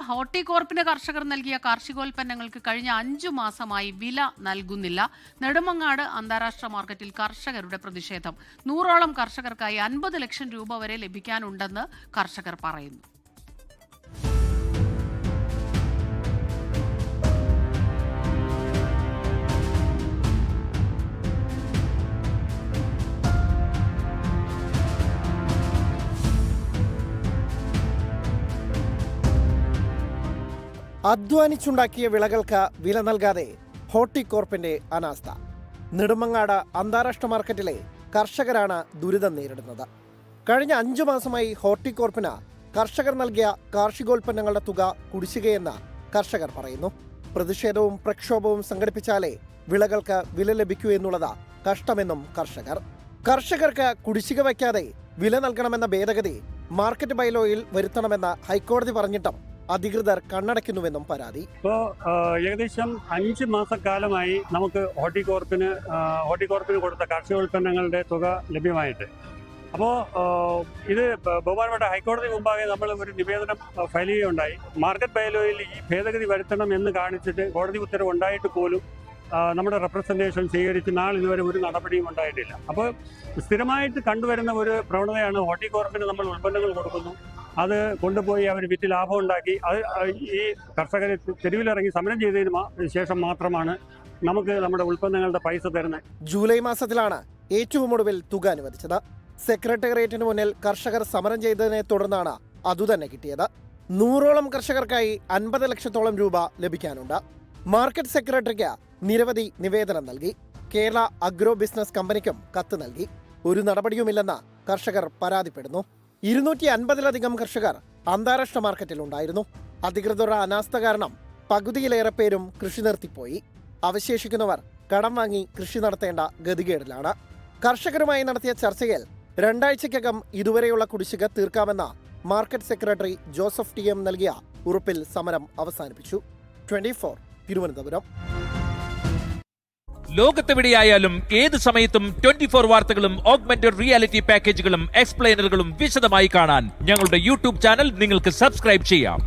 ഹോർട്ടികോർപ്പിന് കർഷകർ നൽകിയ കാർഷികോൽപ്പന്നങ്ങൾക്ക് കഴിഞ്ഞ 5 മാസമായി വില നൽകുന്നില്ല. നെടുമങ്ങാട് അന്താരാഷ്ട്ര മാർക്കറ്റിൽ കർഷകരുടെ പ്രതിഷേധം. 100ഓളം കർഷകർക്കായി 50 ലക്ഷം രൂപ വരെ ലഭിക്കാനുണ്ടെന്ന് കർഷകർ പറയുന്നു. അധ്വാനിച്ചുണ്ടാക്കിയ വിളകൾക്ക് വില നൽകാതെ ഹോർട്ടികോർപ്പിന്റെ അനാസ്ഥ. നെടുമങ്ങാട് അന്താരാഷ്ട്ര മാർക്കറ്റിലെ കർഷകരാണ് ദുരിതം നേരിടുന്നത്. കഴിഞ്ഞ 5 മാസമായി ഹോർട്ടികോർപ്പിന് കർഷകർ നൽകിയ കാർഷികോൽപ്പന്നങ്ങളുടെ തുക കുടിശ്ശികയെന്ന് കർഷകർ പറയുന്നു. പ്രതിഷേധവും പ്രക്ഷോഭവും സംഘടിപ്പിച്ചാലേ വിളകൾക്ക് വില ലഭിക്കൂ എന്നുള്ളത് കഷ്ടമെന്നും കർഷകർക്ക് കുടിശ്ശിക വയ്ക്കാതെ വില നൽകണമെന്ന ഭേദഗതി മാർക്കറ്റ് ബൈലോയിൽ വരുത്തണമെന്ന് ഹൈക്കോടതി പറഞ്ഞിട്ടും അധികൃതർ കണ്ണടയ്ക്കുന്നുവെന്നും പരാതി. ഇപ്പോൾ ഏകദേശം 5 മാസക്കാലമായി നമുക്ക് ഹോർട്ടികോർപ്പിന് കൊടുത്ത കാർഷികോൽപ്പന്നങ്ങളുടെ തുക ലഭ്യമായിട്ട്. അപ്പോൾ ഇത് ബഹുമാനപ്പെട്ട ഹൈക്കോടതി മുമ്പാകെ നമ്മൾ ഒരു നിവേദനം ഫയൽ ചെയ്യുകയുണ്ടായി. മാർക്കറ്റ് ബൈലോയിൽ ഈ ഭേദഗതി വരുത്തണം എന്ന് കാണിച്ചിട്ട് കോടതി ഉത്തരവ് ഉണ്ടായിട്ട് പോലും നമ്മുടെ റെപ്രസെൻറ്റേഷൻ സ്വീകരിച്ച് ഇതുവരെ ഒരു നടപടിയും ഉണ്ടായിട്ടില്ല. അപ്പോൾ സ്ഥിരമായിട്ട് കണ്ടുവരുന്ന ഒരു പ്രവണതയാണ് ഹോർട്ടികോർപ്പിന് നമ്മൾ ഉൽപ്പന്നങ്ങൾ കൊടുക്കുന്നു, അത് കൊണ്ടുപോയി അവർ വിറ്റ് ലാഭം ഉണ്ടാക്കി അത് ഈ കർഷകരെ തെരുവിലിറങ്ങി സമരം ചെയ്തതിന് ശേഷം മാത്രമാണ് നമുക്ക് നമ്മുടെ ഉൽപ്പന്നങ്ങളുടെ പൈസ തരുന്നത്. ജൂലൈ മാസത്തിലാണ് ഏറ്റവും ഒടുവിൽ തുക അനുവദിച്ചത്. സെക്രട്ടേറിയറ്റിന് മുന്നിൽ കർഷകർ സമരം ചെയ്തതിനെ തുടർന്നാണ് അതുതന്നെ കിട്ടിയത്. 100ഓളം കർഷകർക്കായി 50 ലക്ഷത്തോളം രൂപ ലഭിക്കാനുണ്ട്. മാർക്കറ്റ് സെക്രട്ടറിക്ക് നിരവധി നിവേദനം നൽകി. കേരള അഗ്രോ ബിസിനസ് കമ്പനിക്കും കത്ത് നൽകി. ഒരു നടപടിയുമില്ലെന്ന് കർഷകർ പരാതിപ്പെടുന്നു. 250ലധികം കർഷകർ അന്താരാഷ്ട്ര മാർക്കറ്റിലുണ്ടായിരുന്നു. അധികൃതരുടെ അനാസ്ഥ കാരണം പകുതിയിലേറെ പേരും കൃഷി നിർത്തിപ്പോയി. അവശേഷിക്കുന്നവർ കടം വാങ്ങി കൃഷി നടത്തേണ്ട ഗതികേടിലാണ്. കർഷകരുമായി നടത്തിയ ചർച്ചയിൽ 2 ആഴ്ചയ്ക്കകം ഇതുവരെയുള്ള കുടിശ്ശിക തീർക്കാമെന്ന മാർക്കറ്റ് സെക്രട്ടറി ജോസഫ് TM നൽകിയ ഉറപ്പിൽ സമരം അവസാനിപ്പിച്ചു. 24 തിരുവനന്തപുരം. ലോകത്തെവിടെയായാലും ഏത് സമയത്തും 24 വാർത്തകളും ഓഗ്മെന്റഡ് റിയാലിറ്റി പാക്കേജുകളും എക്സ്പ്ലെയിനറുകളും വിശദമായി കാണാൻ ഞങ്ങളുടെ യൂട്യൂബ് ചാനൽ നിങ്ങൾക്ക് സബ്സ്ക്രൈബ് ചെയ്യാം.